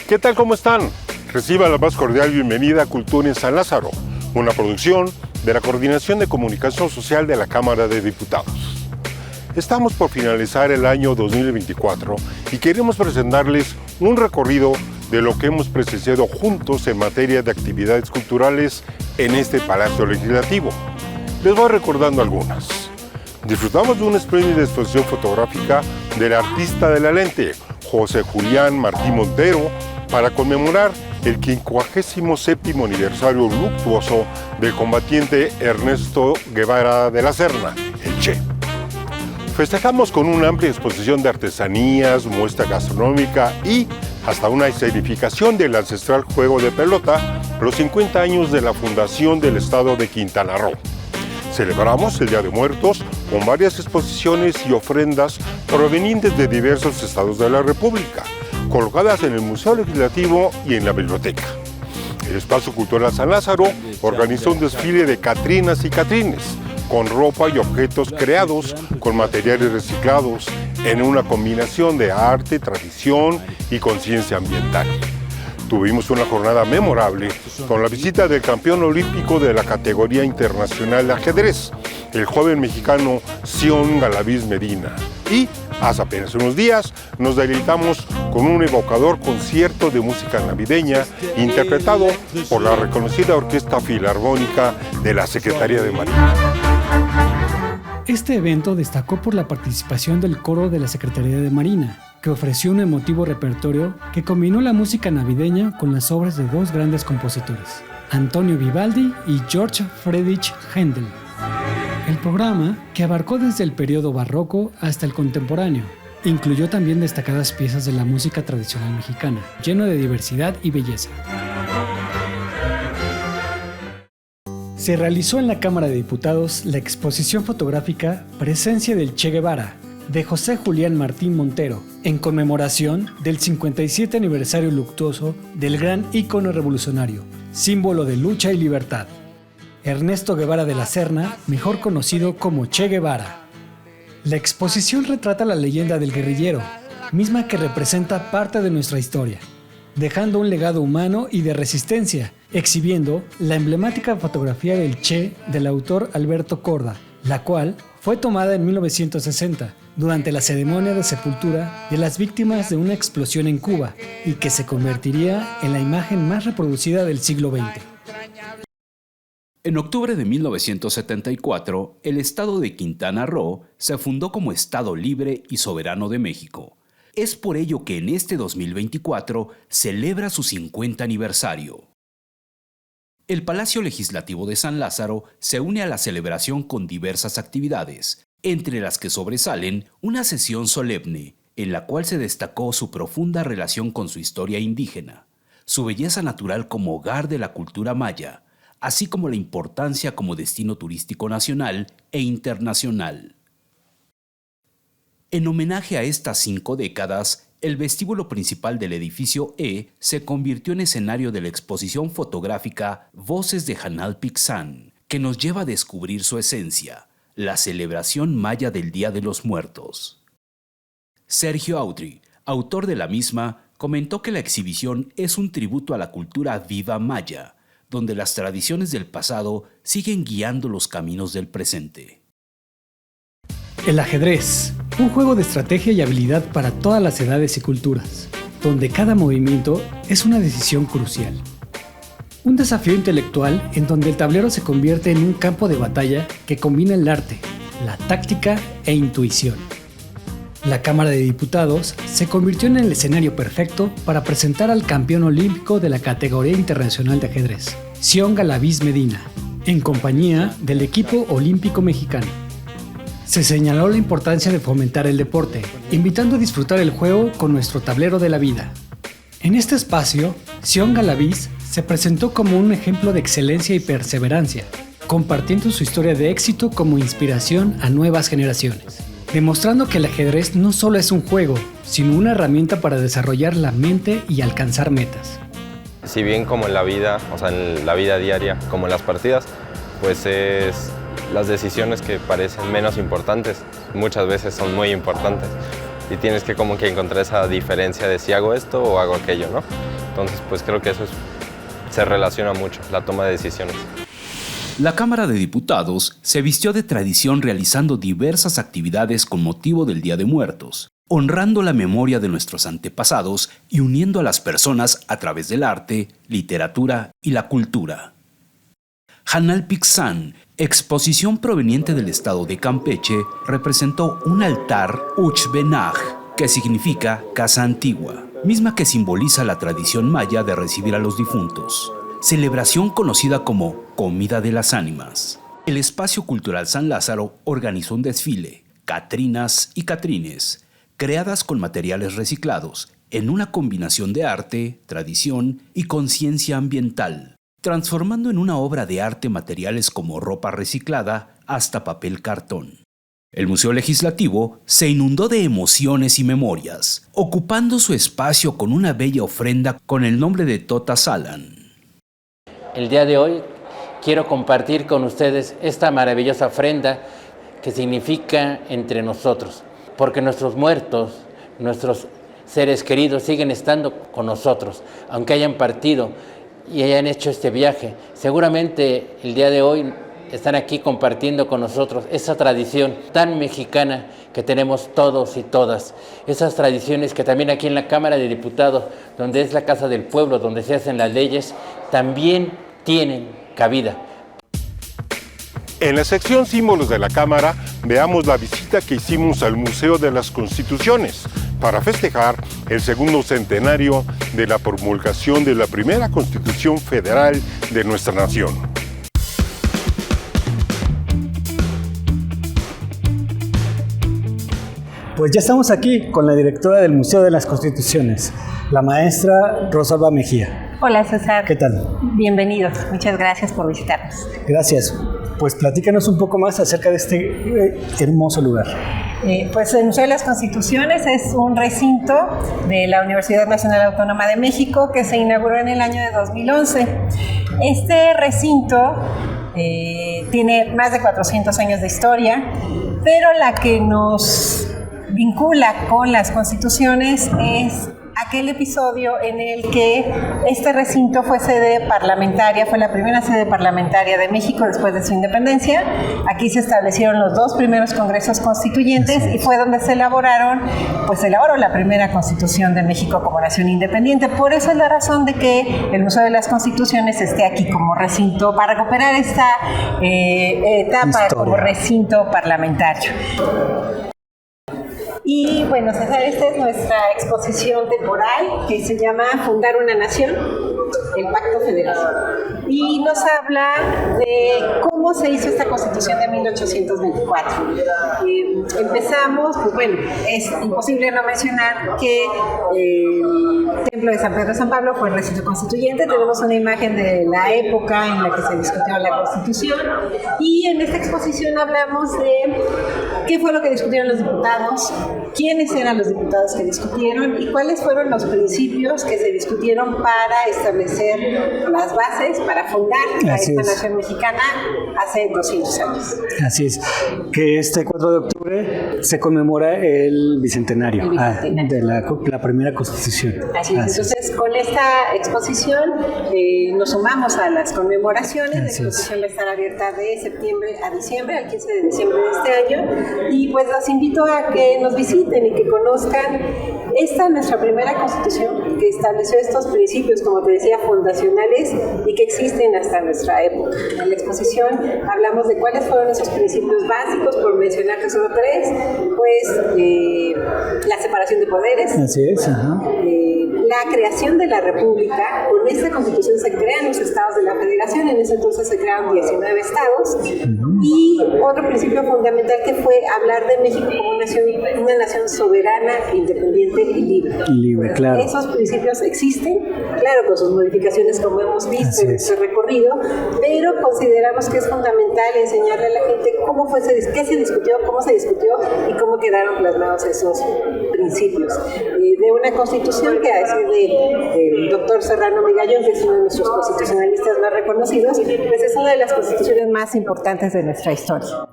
¿Qué tal? ¿Cómo están? Reciban la más cordial bienvenida a Cultura en San Lázaro, una producción de la Coordinación de Comunicación Social de la Cámara de Diputados. Estamos por finalizar el año 2024 y queremos presentarles un recorrido de lo que hemos presenciado juntos en materia de actividades culturales en este Palacio Legislativo. Les voy recordando algunas. Disfrutamos de una espléndida exposición fotográfica del artista de la lente, José Julián Martín Montero, para conmemorar el 57º aniversario luctuoso del combatiente Ernesto Guevara de la Serna, el Che. Festejamos con una amplia exposición de artesanías, muestra gastronómica y hasta una escenificación del ancestral juego de pelota, los 50 años de la fundación del estado de Quintana Roo. Celebramos el Día de Muertos con varias exposiciones y ofrendas provenientes de diversos estados de la República, colocadas en el Museo Legislativo y en la biblioteca. El Espacio Cultural San Lázaro organizó un desfile de catrinas y catrines, con ropa y objetos creados con materiales reciclados en una combinación de arte, tradición y conciencia ambiental. Tuvimos una jornada memorable con la visita del campeón olímpico de la categoría internacional de ajedrez, el joven mexicano Sion Galaviz Medina. Y hace apenas unos días nos deleitamos con un evocador concierto de música navideña interpretado por la reconocida Orquesta Filarmónica de la Secretaría de Marina. Este evento destacó por la participación del coro de la Secretaría de Marina, que ofreció un emotivo repertorio que combinó la música navideña con las obras de dos grandes compositores, Antonio Vivaldi y Georg Friedrich Händel. El programa, que abarcó desde el periodo barroco hasta el contemporáneo, incluyó también destacadas piezas de la música tradicional mexicana, lleno de diversidad y belleza. Se realizó en la Cámara de Diputados la exposición fotográfica Presencia del Che Guevara, de José Julián Martín Montero, en conmemoración del 57 aniversario luctuoso del gran ícono revolucionario, símbolo de lucha y libertad, Ernesto Guevara de la Serna, mejor conocido como Che Guevara. La exposición retrata la leyenda del guerrillero, misma que representa parte de nuestra historia, dejando un legado humano y de resistencia, exhibiendo la emblemática fotografía del Che del autor Alberto Korda, la cual fue tomada en 1960 durante la ceremonia de sepultura de las víctimas de una explosión en Cuba y que se convertiría en la imagen más reproducida del siglo XX. En octubre de 1974, el estado de Quintana Roo se fundó como Estado Libre y Soberano de México. Es por ello que en este 2024 celebra su 50 aniversario. El Palacio Legislativo de San Lázaro se une a la celebración con diversas actividades, entre las que sobresalen una sesión solemne, en la cual se destacó su profunda relación con su historia indígena, su belleza natural como hogar de la cultura maya, así como la importancia como destino turístico nacional e internacional. En homenaje a estas 5 décadas, el vestíbulo principal del edificio E se convirtió en escenario de la exposición fotográfica Voces de Janalpixán, que nos lleva a descubrir su esencia, la celebración maya del Día de los Muertos. Sergio Autry, autor de la misma, comentó que la exhibición es un tributo a la cultura viva maya, donde las tradiciones del pasado siguen guiando los caminos del presente. El ajedrez, un juego de estrategia y habilidad para todas las edades y culturas, donde cada movimiento es una decisión crucial. Un desafío intelectual en donde el tablero se convierte en un campo de batalla que combina el arte, la táctica e intuición. La Cámara de Diputados se convirtió en el escenario perfecto para presentar al campeón olímpico de la categoría internacional de ajedrez, Sion Galaviz Medina, en compañía del equipo olímpico mexicano. Se señaló la importancia de fomentar el deporte, invitando a disfrutar el juego con nuestro tablero de la vida. En este espacio, Sion Galaviz se presentó como un ejemplo de excelencia y perseverancia, compartiendo su historia de éxito como inspiración a nuevas generaciones, demostrando que el ajedrez no solo es un juego, sino una herramienta para desarrollar la mente y alcanzar metas. Si bien como en la vida, o sea, en la vida diaria, como en las partidas, pues es las decisiones que parecen menos importantes, muchas veces son muy importantes y tienes que como que encontrar esa diferencia de si hago esto o hago aquello, ¿no? Entonces, pues creo que se relaciona mucho, la toma de decisiones. La Cámara de Diputados se vistió de tradición realizando diversas actividades con motivo del Día de Muertos, honrando la memoria de nuestros antepasados y uniendo a las personas a través del arte, literatura y la cultura. Hanalpixán, exposición proveniente del estado de Campeche, representó un altar Uchbenaj, que significa casa antigua, misma que simboliza la tradición maya de recibir a los difuntos. Celebración conocida como Comida de las Ánimas. El Espacio Cultural San Lázaro organizó un desfile, Catrinas y Catrines, creadas con materiales reciclados, en una combinación de arte, tradición y conciencia ambiental, transformando en una obra de arte materiales como ropa reciclada hasta papel cartón. El Museo Legislativo se inundó de emociones y memorias, ocupando su espacio con una bella ofrenda con el nombre de Tota Salan. El día de hoy quiero compartir con ustedes esta maravillosa ofrenda que significa entre nosotros, porque nuestros muertos, nuestros seres queridos siguen estando con nosotros, aunque hayan partido y hayan hecho este viaje. Seguramente el día de hoy están aquí compartiendo con nosotros esa tradición tan mexicana que tenemos todos y todas, esas tradiciones que también aquí en la Cámara de Diputados, donde es la casa del pueblo, donde se hacen las leyes, también tienen cabida. En la sección Símbolos de la Cámara, veamos la visita que hicimos al Museo de las Constituciones para festejar el segundo centenario de la promulgación de la primera Constitución Federal de nuestra nación. Pues ya estamos aquí con la directora del Museo de las Constituciones, la maestra Rosalba Mejía. Hola César. ¿Qué tal? Bienvenidos. Muchas gracias por visitarnos. Gracias. Pues platícanos un poco más acerca de este hermoso lugar. Pues el Museo de las Constituciones es un recinto de la Universidad Nacional Autónoma de México que se inauguró en el año de 2011. Este recinto tiene más de 400 años de historia, pero la que nos vincula con las constituciones es aquel episodio en el que este recinto fue sede parlamentaria, fue la primera sede parlamentaria de México después de su independencia. Aquí se establecieron los dos primeros congresos constituyentes y fue donde se elaboró la primera constitución de México como nación independiente. Por eso es la razón de que el Museo de las Constituciones esté aquí como recinto, para recuperar esta etapa como recinto parlamentario. Y bueno, César, esta es nuestra exposición temporal que se llama Fundar una Nación, el Pacto Federal. Y nos habla de cómo se hizo esta Constitución de 1824. Empezamos, pues bueno, es imposible no mencionar que el Templo de San Pedro San Pablo fue el recinto constituyente. Tenemos una imagen de la época en la que se discutió la Constitución. Y en esta exposición hablamos de qué fue lo que discutieron los diputados, quiénes eran los diputados que discutieron y cuáles fueron los principios que se discutieron para establecer las bases, para fundar a esta nación mexicana hace 200 años. Así es, que este 4 de octubre se conmemora el bicentenario, de la primera Constitución. Así es, entonces con esta exposición nos sumamos a las conmemoraciones. La exposición va a estar abierta de septiembre a diciembre, al 15 de diciembre de este año, y pues los invito a que nos visiten y que conozcan esta nuestra primera Constitución que estableció estos principios, como te decía, fundacionales y que existen hasta nuestra época. En la exposición hablamos de cuáles fueron esos principios básicos, por mencionar que solo tres, pues la separación de poderes. Así es, ajá. La creación de la República. Con esta Constitución se crean los estados de la Federación, en ese entonces se crearon 19 estados. Y otro principio fundamental que fue hablar de México como una nación soberana, independiente y libre. Libre, claro. Esos principios existen, claro, con sus modificaciones como hemos visto en este recorrido, pero consideramos que es fundamental enseñarle a la gente qué se discutió, cómo se discutió y cómo quedaron plasmados esos principios. De una Constitución que, a decir del doctor Serrano Migallón, que es uno de nuestros constitucionalistas más reconocidos, pues es una de las constituciones más importantes de nuestra historia.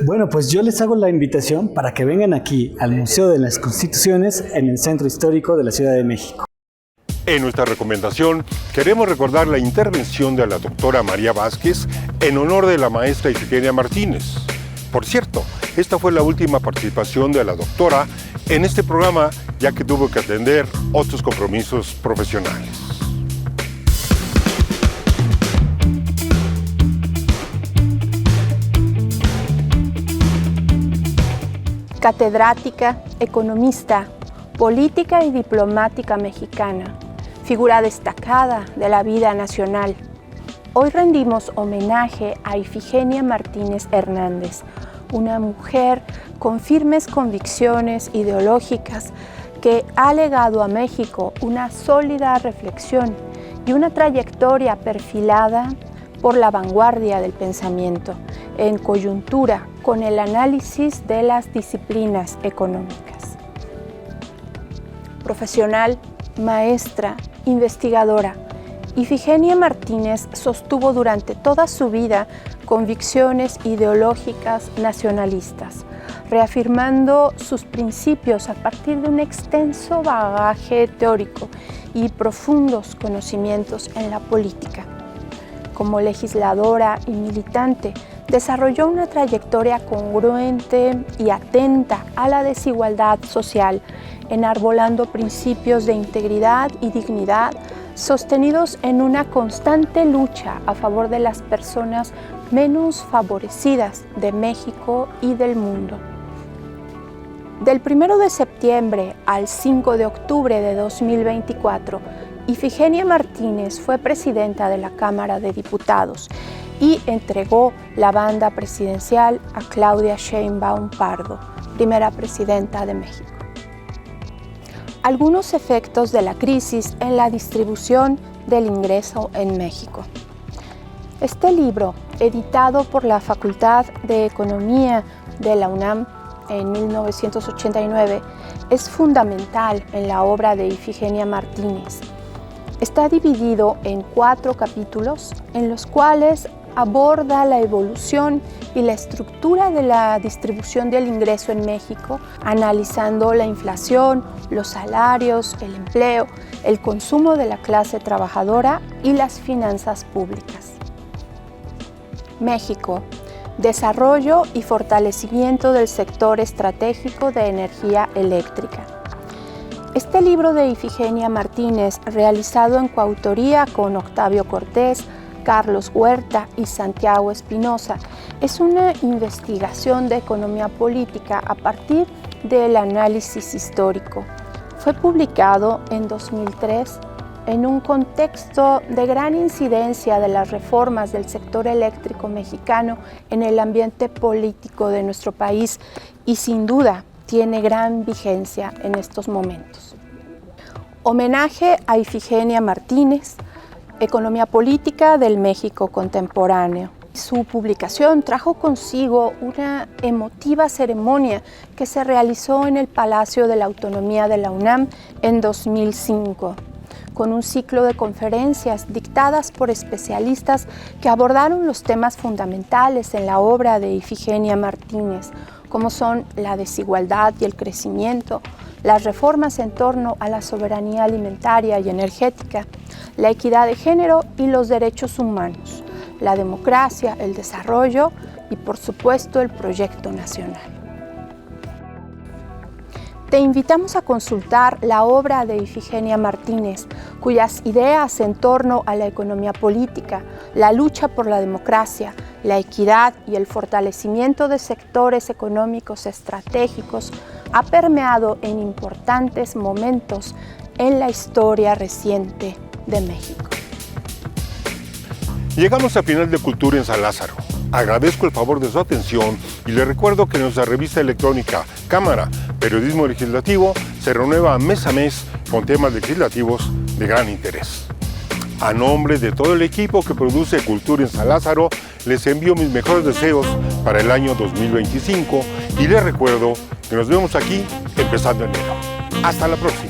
Bueno, pues yo les hago la invitación para que vengan aquí al Museo de las Constituciones en el Centro Histórico de la Ciudad de México. En nuestra recomendación, queremos recordar la intervención de la doctora María Vázquez en honor de la maestra Ifigenia Martínez. Por cierto, esta fue la última participación de la doctora en este programa, ya que tuvo que atender otros compromisos profesionales. Catedrática, economista, política y diplomática mexicana, figura destacada de la vida nacional. Hoy rendimos homenaje a Ifigenia Martínez Hernández, una mujer con firmes convicciones ideológicas que ha legado a México una sólida reflexión y una trayectoria perfilada por la vanguardia del pensamiento, en coyuntura con el análisis de las disciplinas económicas. Profesional, maestra, investigadora, Ifigenia Martínez sostuvo durante toda su vida convicciones ideológicas nacionalistas, reafirmando sus principios a partir de un extenso bagaje teórico y profundos conocimientos en la política. Como legisladora y militante, desarrolló una trayectoria congruente y atenta a la desigualdad social, enarbolando principios de integridad y dignidad sostenidos en una constante lucha a favor de las personas menos favorecidas de México y del mundo. Del 1 de septiembre al 5 de octubre de 2024, Ifigenia Martínez fue presidenta de la Cámara de Diputados y entregó la banda presidencial a Claudia Sheinbaum Pardo, primera presidenta de México. Algunos efectos de la crisis en la distribución del ingreso en México. Este libro, editado por la Facultad de Economía de la UNAM en 1989, es fundamental en la obra de Ifigenia Martínez. Está dividido en 4 capítulos en los cuales aborda la evolución y la estructura de la distribución del ingreso en México, analizando la inflación, los salarios, el empleo, el consumo de la clase trabajadora y las finanzas públicas. México: desarrollo y fortalecimiento del sector estratégico de energía eléctrica. Este libro de Ifigenia Martínez, realizado en coautoría con Octavio Cortés, Carlos Huerta y Santiago Espinosa, es una investigación de economía política a partir del análisis histórico. Fue publicado en 2003 en un contexto de gran incidencia de las reformas del sector eléctrico mexicano en el ambiente político de nuestro país y sin duda tiene gran vigencia en estos momentos. Homenaje a Ifigenia Martínez, Economía política del México contemporáneo. Su publicación trajo consigo una emotiva ceremonia que se realizó en el Palacio de la Autonomía de la UNAM en 2005, con un ciclo de conferencias dictadas por especialistas que abordaron los temas fundamentales en la obra de Ifigenia Martínez, como son la desigualdad y el crecimiento, las reformas en torno a la soberanía alimentaria y energética, la equidad de género y los derechos humanos, la democracia, el desarrollo y, por supuesto, el proyecto nacional. Te invitamos a consultar la obra de Ifigenia Martínez, cuyas ideas en torno a la economía política, la lucha por la democracia, la equidad y el fortalecimiento de sectores económicos estratégicos ha permeado en importantes momentos en la historia reciente de México. Llegamos al final de Cultura en San Lázaro. Agradezco el favor de su atención y le recuerdo que nuestra revista electrónica Cámara, Periodismo Legislativo, se renueva mes a mes con temas legislativos de gran interés. A nombre de todo el equipo que produce Cultura en San Lázaro, les envío mis mejores deseos para el año 2025 y les recuerdo que nos vemos aquí empezando enero. Hasta la próxima.